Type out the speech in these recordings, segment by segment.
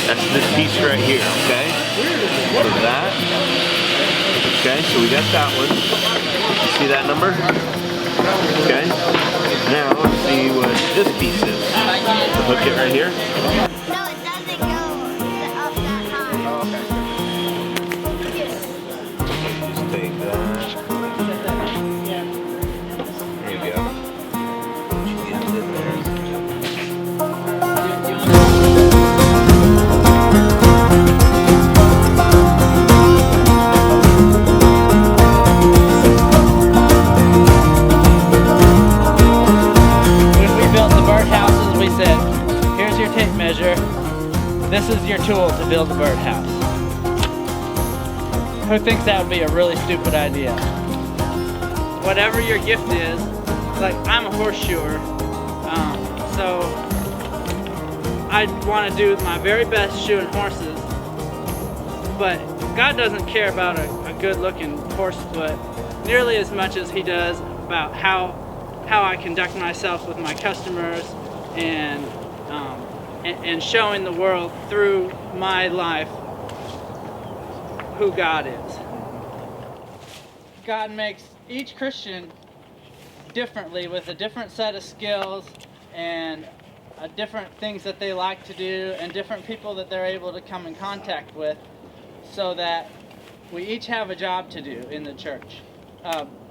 That's this piece right here, okay? So that. Okay, so we got that one. See that number? Okay. Now let's see what this piece is. So hook it right here. No, it doesn't go up that high. Oh, okay. Just take that. There you go. She gets it there. This is your tool to build a birdhouse. Who thinks that would be a really stupid idea? Whatever your gift is, like I'm a horseshoer, so I want to do my very best shoeing horses, but God doesn't care about a good-looking horse foot nearly as much as He does about how I conduct myself with my customers and showing the world through my life who God is. God makes each Christian differently with a different set of skills and different things that they like to do and different people that they're able to come in contact with, so that we each have a job to do in the church.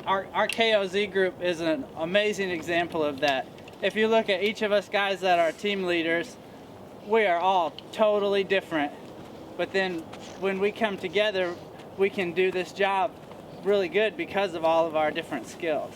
Our KOZ group is an amazing example of that. If you look at each of us guys that are team leaders, we are all totally different, but then when we come together, we can do this job really good because of all of our different skills.